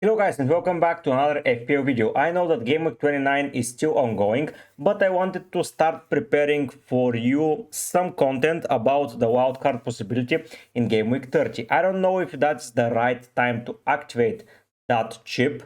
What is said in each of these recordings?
Hello guys and welcome back to another FPL video. I know that Gameweek 29 is still ongoing, but I wanted to start preparing for you some content about the wildcard possibility in Gameweek 30. I don't know if that's the right time to activate that chip,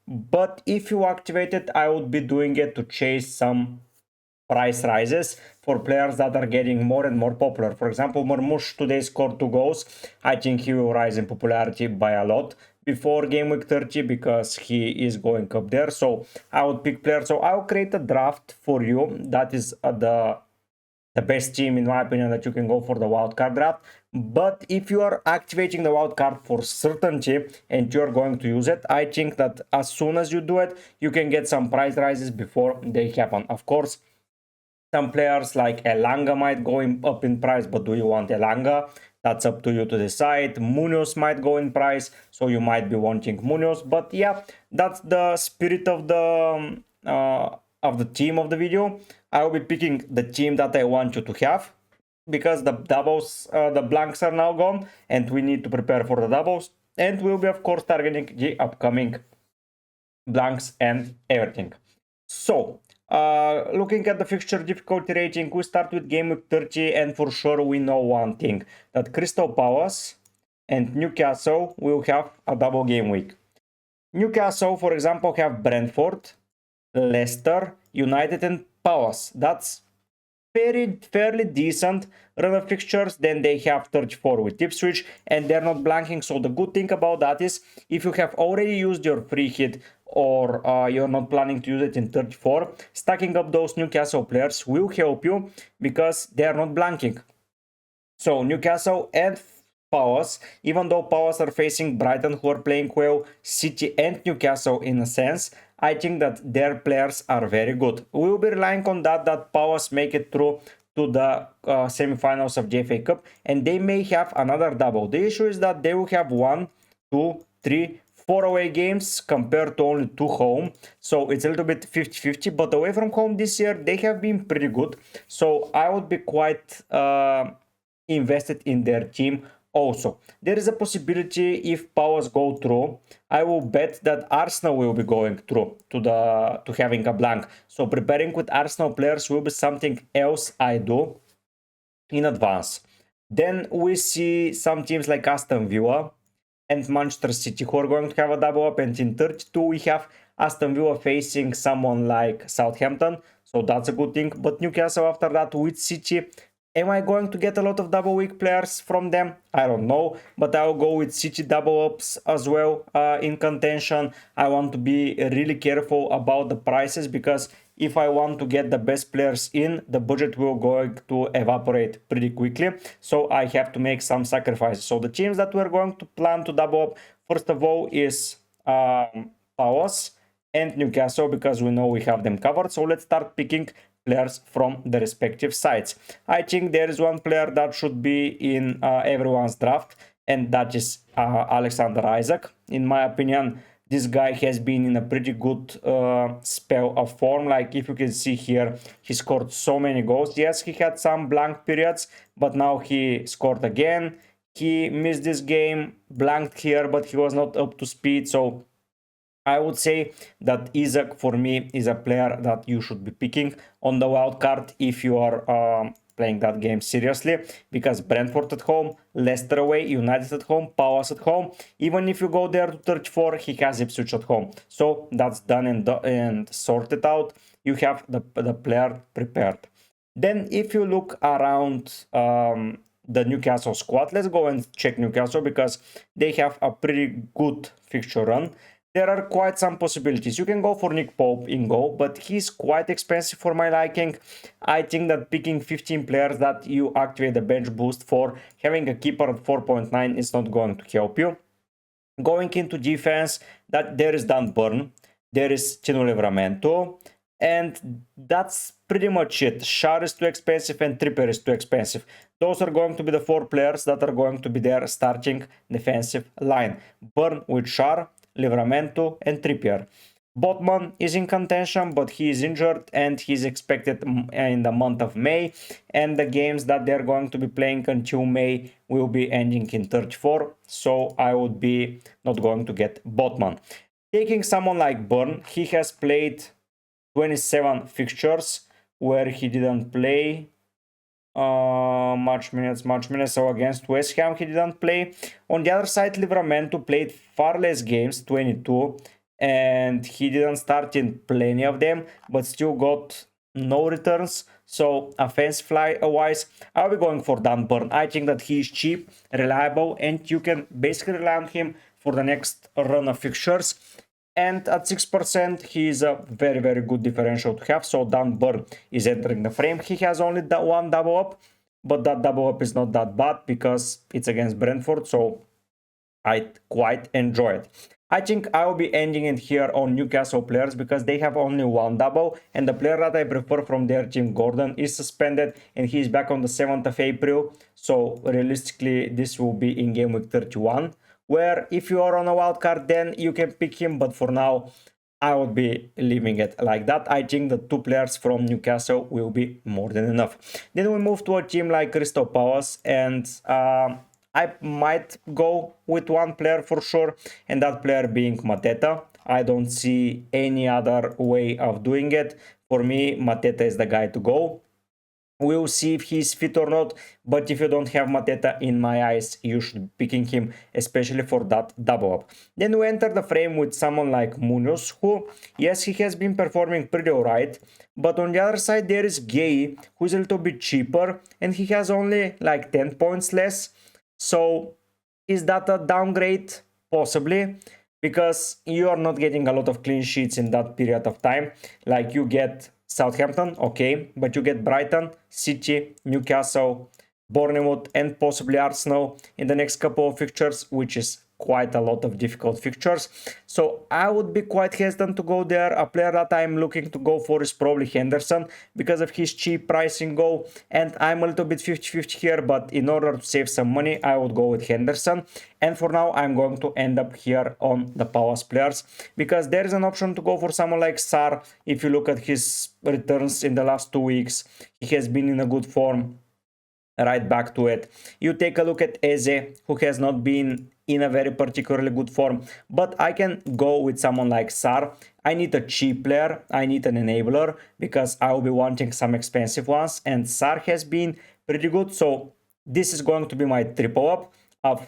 but if you activate it, I would be doing it to chase some price rises for players that are getting more and more popular. For example, Marmoush today scored 2 goals. I think he will rise in popularity by a lot before game week 30 because he is going up there. So I would pick players. So I'll create a draft for you. That is the best team in my opinion that you can go for the wildcard draft. But if you are activating the wildcard for certainty and you're going to use it, I think that as soon as you do it, you can get some price rises before they happen. Of course, some players like Elanga might go up in price, but do you want Elanga? That's up to you to decide. Munoz might go in price, so you might be wanting Munoz. But yeah, that's the spirit of the team of the video. I will be picking the team that I want you to have because the doubles, the blanks are now gone, and we need to prepare for the doubles. And we'll be of course targeting the upcoming blanks and everything. So looking at the fixture difficulty rating, we start with game week 30, and for sure we know one thing, that Crystal Palace and Newcastle will have a double game week. Newcastle, for example, have Brentford, Leicester, United and Palace. That's fairly decent run of fixtures. Then they have 34 with Ipswich, and they're not blanking. So the good thing about that is if you have already used your free hit or you're not planning to use it in 34, stacking up those Newcastle players will help you because they're not blanking. So Newcastle and Palace, even though Palace are facing Brighton who are playing well, City and Newcastle in a sense, I think that their players are very good. We will be relying on that Palace make it through to the semi-finals of the FA Cup, and they may have another double. The issue is that they will have 1, 2, 3, 4 away games compared to only 2 home, so it's a little bit 50-50, but away from home this year they have been pretty good, so I would be quite invested in their team. Also, there is a possibility if Palace go through, I will bet that Arsenal will be going through to having a blank. So preparing with Arsenal players will be something else I do in advance. Then we see some teams like Aston Villa and Manchester City who are going to have a double up, and in 32 we have Aston Villa facing someone like Southampton, so that's a good thing. But Newcastle after that with City, am I going to get a lot of double week players from them? I don't know, but I'll go with City double ups as well in contention. I want to be really careful about the prices because if I want to get the best players in, the budget will going to evaporate pretty quickly. So I have to make some sacrifices. So the teams that we're going to plan to double up, first of all, is Palace and Newcastle because we know we have them covered. So let's start picking players from the respective sides. I think there is one player that should be in everyone's draft, and that is Alexander Isak. In my opinion, this guy has been in a pretty good spell of form. Like if you can see here, he scored so many goals. Yes, he had some blank periods, but now he scored again. He missed this game, blanked here, but he was not up to speed. So I would say that Isak for me is a player that you should be picking on the wild card if you are playing that game seriously, because Brentford at home, Leicester away, United at home, Palace at home. Even if you go there to 34, he has Ipswich at home. So that's done and sorted out. You have the player prepared. Then if you look around the Newcastle squad, let's go and check Newcastle because they have a pretty good fixture run. There are quite some possibilities. You can go for Nick Pope in goal, but he's quite expensive for my liking. I think that picking 15 players that you activate the bench boost for, having a keeper at 4.9 is not going to help you. Going into defense, that there is Dan Burn, there is Tino Livramento, and that's pretty much it. Schär is too expensive and Trippier is too expensive. Those are going to be the 4 players that are going to be their starting defensive line. Burn with Schär, Livramento and Trippier. Botman is in contention, but he is injured and he's expected in the month of May. And the games that they're going to be playing until May will be ending in 34. So I would be not going to get Botman. Taking someone like Burn, he has played 27 fixtures where he didn't play much minutes. So against West Ham he didn't play. On the other side, Livramento played far less games, 22, and he didn't start in plenty of them, but still got no returns. So offense fly wise, I'll be going for Dan Burn. I think that he is cheap, reliable, and you can basically rely on him for the next run of fixtures. And at 6%, he is a very, very good differential to have. So Dan Burn is entering the frame. He has only that one double up, but that double up is not that bad because it's against Brentford. So I quite enjoy it. I think I will be ending it here on Newcastle players because they have only one double, and the player that I prefer from their team, Gordon, is suspended and he is back on the 7th of April. So realistically, this will be in game week 31, where if you are on a wild card, then you can pick him, but for now, I would be leaving it like that. I think the 2 players from Newcastle will be more than enough. Then we move to a team like Crystal Palace, and I might go with one player for sure, and that player being Mateta. I don't see any other way of doing it. For me, Mateta is the guy to go. We'll see if he's fit or not, but if you don't have Mateta, in my eyes, you should be picking him, especially for that double up. Then we enter the frame with someone like Munoz, who, yes, he has been performing pretty alright, but on the other side there is Gay, who is a little bit cheaper, and he has only like 10 points less. So is that a downgrade? Possibly, because you are not getting a lot of clean sheets in that period of time. Like you get Southampton, okay, but you get Brighton, City, Newcastle, Bournemouth, and possibly Arsenal in the next couple of fixtures, which is quite a lot of difficult fixtures. So I would be quite hesitant to go there. A player that I'm looking to go for is probably Henderson because of his cheap pricing goal, and I'm a little bit 50-50 here, but in order to save some money, I would go with Henderson. And for now, I'm going to end up here on the Palace players because there is an option to go for someone like Sar. If you look at his returns in the last 2 weeks, he has been in a good form. Right back to it. You take a look at Eze, who has not been in a very particularly good form, but I can go with someone like Sar. I need a cheap player, I need an enabler because I will be wanting some expensive ones, and Sar has been pretty good. So this is going to be my triple up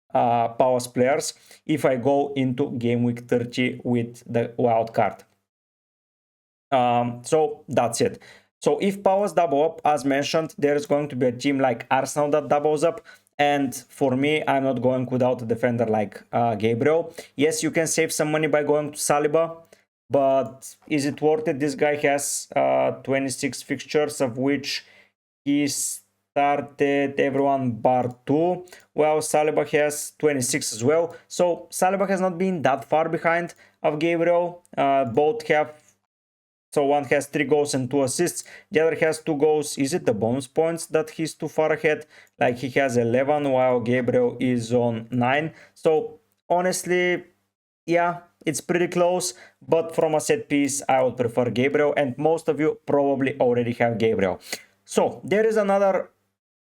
of Palace players if I go into game week 30 with the wild card. So that's it. So if Palace double up, as mentioned, there is going to be a team like Arsenal that doubles up. And for me, I'm not going without a defender like Gabriel. Yes, you can save some money by going to Saliba, but is it worth it? This guy has 26 fixtures, of which he started everyone bar 2. Well, Saliba has 26 as well. So Saliba has not been that far behind of Gabriel. Both have... So one has 3 goals and 2 assists, the other has 2 goals. Is it the bonus points that he's too far ahead? Like he has 11 while Gabriel is on 9. So honestly, yeah, it's pretty close, but from a set piece, I would prefer Gabriel, and most of you probably already have Gabriel. So there is another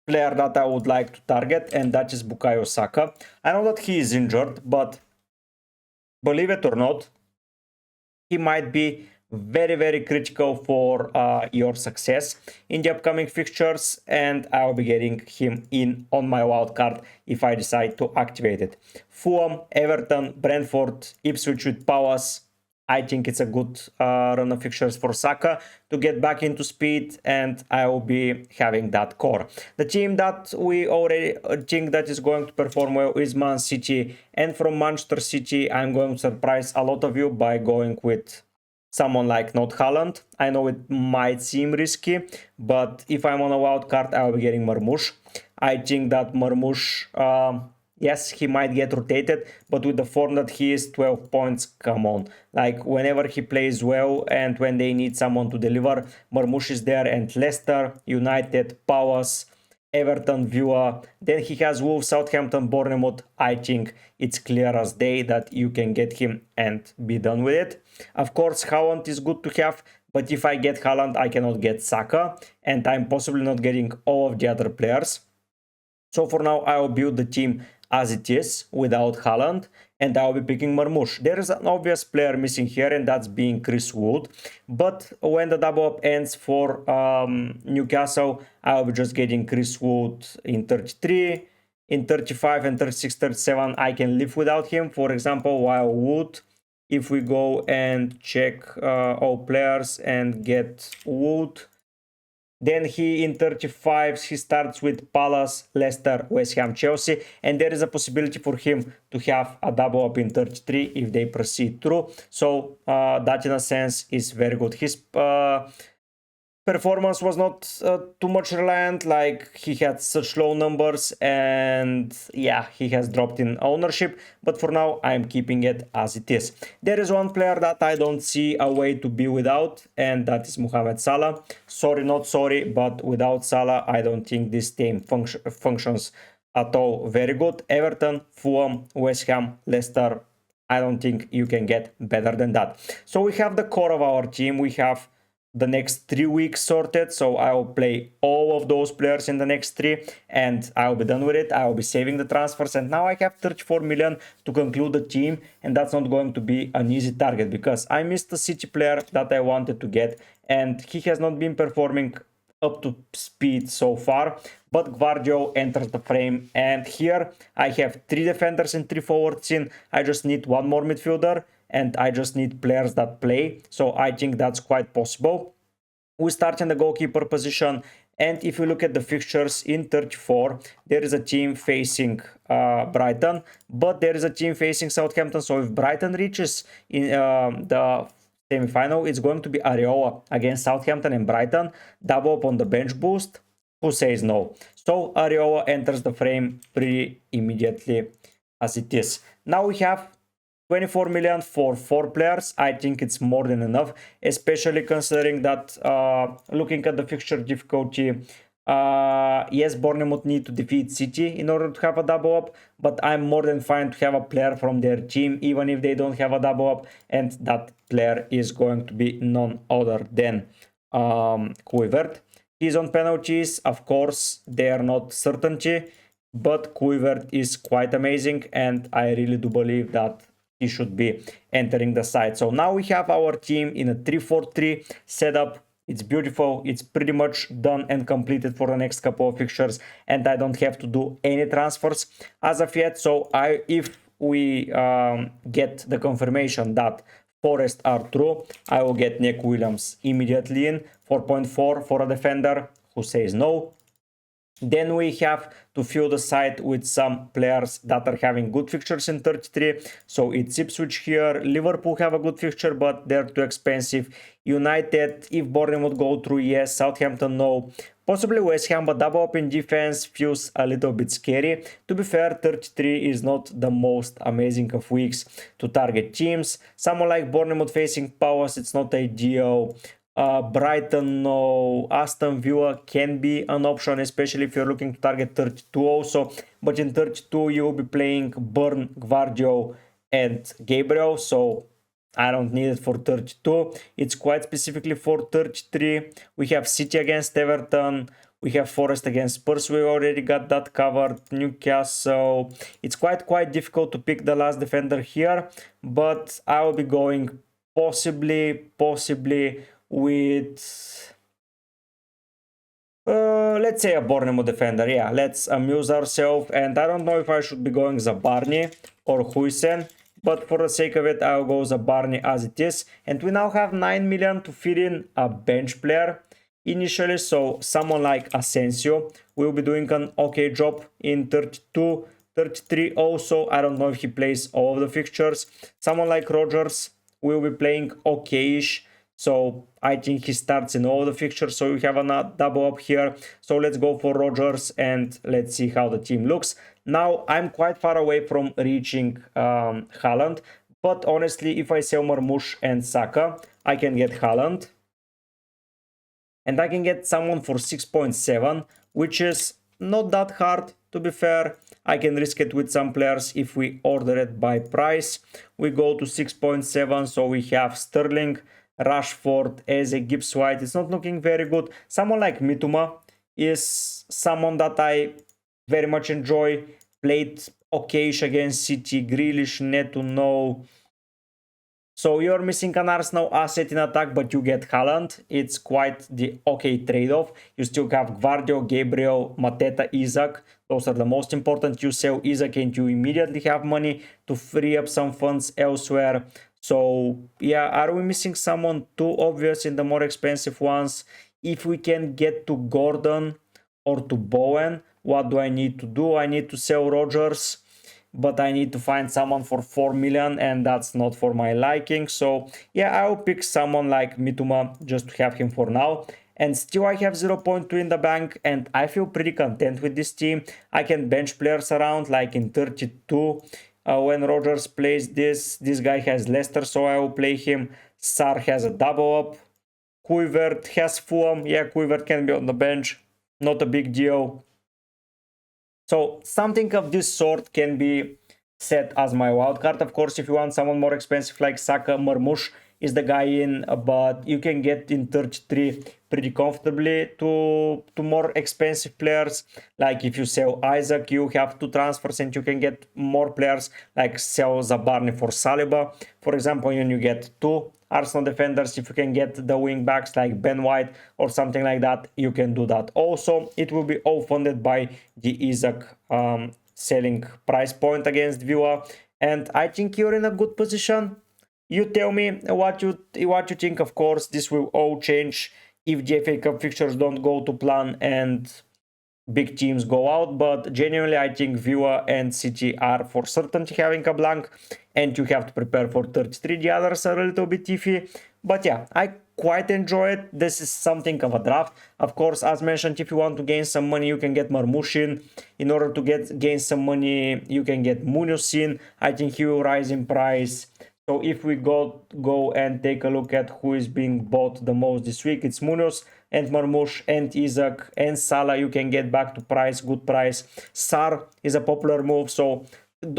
player that I would like to target, and that is Bukayo Saka. I know that he is injured, but believe it or not, he might be very, very critical for your success in the upcoming fixtures, and I'll be getting him in on my wildcard if I decide to activate it. Fulham, Everton, Brentford, Ipswich with Palace. I think it's a good run of fixtures for Saka to get back into speed, and I will be having that core. The team that we already think that is going to perform well is Man City, and from Manchester City, I'm going to surprise a lot of you by going with someone like not Haaland. I know it might seem risky, but if I'm on a wild card, I'll be getting Marmoush. I think that Marmoush, yes, he might get rotated, but with the form that he is, 12 points, come on. Like, whenever he plays well and when they need someone to deliver, Marmoush is there, and Leicester, United, Palace, Everton, Villa, then he has Wolves, Southampton, Bournemouth. I think it's clear as day that you can get him and be done with it. Of course, Haaland is good to have, but if I get Haaland, I cannot get Saka, and I'm possibly not getting all of the other players. So for now, I will build the team as it is without Haaland, and I'll be picking Marmoush. There is an obvious player missing here, and that's being Chris Wood. But when the double up ends for Newcastle, I'll be just getting Chris Wood in 33, in 35, and 36, 37. I can live without him. For example, while Wood, if we go and check all players and get Wood, then he in 35 he starts with Palace, Leicester, West Ham, Chelsea, and there is a possibility for him to have a double up in 33 if they proceed through. So that in a sense is very good. His performance was not too much reliant, like he had such low numbers, and yeah, he has dropped in ownership, but for now I'm keeping it as it is. There is one player that I don't see a way to be without, and that is Mohamed Salah. Sorry, not sorry, but without Salah I don't think this team functions at all very good. Everton, Fulham, West Ham, Leicester, I don't think you can get better than that. So we have the core of our team. We have the next 3 weeks sorted, so I will play all of those players in the next 3 and I'll be done with it. I will be saving the transfers, and now I have 34 million to conclude the team, and that's not going to be an easy target because I missed the City player that I wanted to get, and he has not been performing up to speed so far. But Gvardiol enters the frame, and here I have 3 defenders and 3 forwards in. I just need 1 more midfielder, and I just need players that play, so I think that's quite possible. We start in the goalkeeper position, and if you look at the fixtures in 34, there is a team facing Brighton, but there is a team facing Southampton. So if Brighton reaches in the semi-final, it's going to be Areola against Southampton and Brighton, double up on the bench boost. Who says no? So Areola enters the frame pretty immediately as it is. Now we have 24 million for 4 players. I think it's more than enough, especially considering that looking at the fixture difficulty, yes, Bournemouth need to defeat City in order to have a double up, but I'm more than fine to have a player from their team even if they don't have a double up, and that player is going to be none other than Kluivert. He's on penalties, of course they are not certainty, but Kluivert is quite amazing, and I really do believe that he should be entering the side. So now we have our team in a 3-4-3 setup. It's beautiful. It's pretty much done and completed for the next couple of fixtures, and I don't have to do any transfers as of yet. So if we get the confirmation that Forest are true, I will get Nick Williams immediately in 4.4 for a defender. Who says no? Then we have to fill the side with some players that are having good fixtures in 33. So it's Ipswich here. Liverpool have a good fixture, but they're too expensive. United, if Bournemouth go through, yes. Southampton, no. Possibly West Ham, but double up in defense feels a little bit scary. To be fair, 33 is not the most amazing of weeks to target teams. Someone like Bournemouth facing Palace, it's not ideal. Brighton, no. Aston Villa can be an option, especially if you're looking to target 32 also. But in 32, you will be playing Burn, Gvardiol, and Gabriel. So I don't need it for 32. It's quite specifically for 33. We have City against Everton. We have Forest against Spurs. We already got that covered. Newcastle. It's quite difficult to pick the last defender here. But I will be going possibly with let's say a Bournemouth defender. Yeah, let's amuse ourselves, and I don't know if I should be going Zabarny or Huijsen, but for the sake of it I'll go Zabarny as it is. And we now have 9 million to fit in a bench player initially, so someone like Asensio will be doing an okay job in 32, 33 also. I don't know if he plays all of the fixtures. Someone like Rodgers will be playing okay-ish, so I think he starts in all the fixtures. So we have a double up here. So let's go for Rodgers and let's see how the team looks. Now I'm quite far away from reaching Haaland, but honestly, if I sell Marmoush and Saka, I can get Haaland. And I can get someone for 6.7, which is not that hard, to be fair. I can risk it with some players if we order it by price. We go to 6.7, so we have Sterling, Rashford, Eze, Gibbs White. It's not looking very good. Someone like Mitoma is someone that I very much enjoy. Played okayish against City. Grealish, Neto, no. So you're missing an Arsenal asset in attack, but you get Haaland. It's quite the okay trade-off. You still have Gvardio, Gabriel, Mateta, Isaac. Those are the most important. You sell Isaac and you immediately have money to free up some funds elsewhere. So yeah, are we missing someone too obvious in the more expensive ones? If we can get to Gordon or to Bowen, what do I need to do? I need to sell Rodgers, but I need to find someone for 4 million, and that's not for my liking. So yeah, I'll pick someone like Mitoma just to have him for now. And still I have 0.2 in the bank, and I feel pretty content with this team. I can bench players around like in 32. When Rodgers plays this guy has Leicester, so I will play him. Sar has a double up. Kluivert has Fulham. Yeah, Kluivert can be on the bench. Not a big deal. So something of this sort can be set as my wildcard. Of course, if you want someone more expensive like Saka, Marmoush is the guy in, but you can get in 33 pretty comfortably to more expensive players. Like if you sell Isaac, you have 2 transfers and you can get more players, like sell Zabarni for Saliba, for example, and you get 2 Arsenal defenders. If you can get the wing backs like Ben White or something like that, you can do that. Also, it will be all funded by the Isaac selling price point against Villa, and I think you're in a good position. You tell me what you think. Of course, this will all change if the FA Cup fixtures don't go to plan and big teams go out, but genuinely I think Villa and City are for certainty having a blank, and you have to prepare for 33. The others are a little bit iffy, but yeah, I quite enjoy it. This is something of a draft. Of course, as mentioned, if you want to gain some money, you can get Marmoush. In order to gain some money, you can get Munoz in. I think he will rise in price. So if we go and take a look at who is being bought the most this week, it's Munoz and Marmoush and Isaac and Salah. You can get back to price, good price. Sar is a popular move. So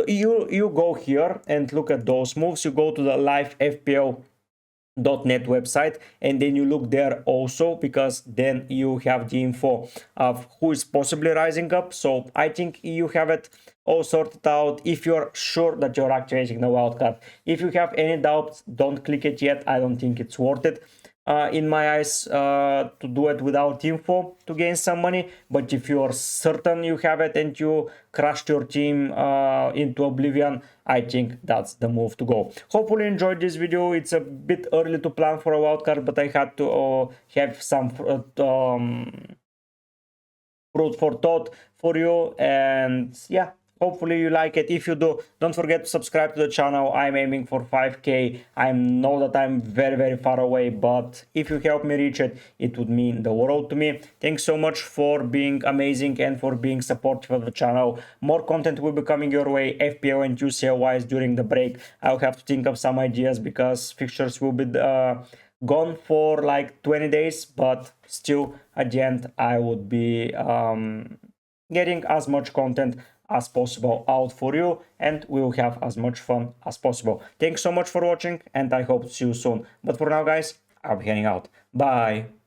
you go here and look at those moves. You go to the live FPL .net website and then you look there also, because then you have the info of who is possibly rising up. So I think you have it all sorted out if you're sure that you're activating the wildcard. If you have any doubts, don't click it yet. I don't think it's worth it in my eyes to do it without info to gain some money. But if you are certain you have it and you crushed your team into oblivion, I think that's the move to go. Hopefully you enjoyed this video. It's a bit early to plan for a wildcard, but I had to have some fruit for thought for you, and yeah, hopefully you like it. If you do, don't forget to subscribe to the channel. I'm aiming for 5k. I know that I'm very far away, but if you help me reach it, it would mean the world to me. Thanks so much for being amazing and for being supportive of the channel. More content will be coming your way, FPL and UCL wise, during the break. I'll have to think of some ideas because fixtures will be gone for like 20 days, but still at the end I would be getting as much content as possible out for you, and we will have as much fun as possible. Thanks so much for watching, and I hope to see you soon. But for now, guys, I'll be heading out. Bye.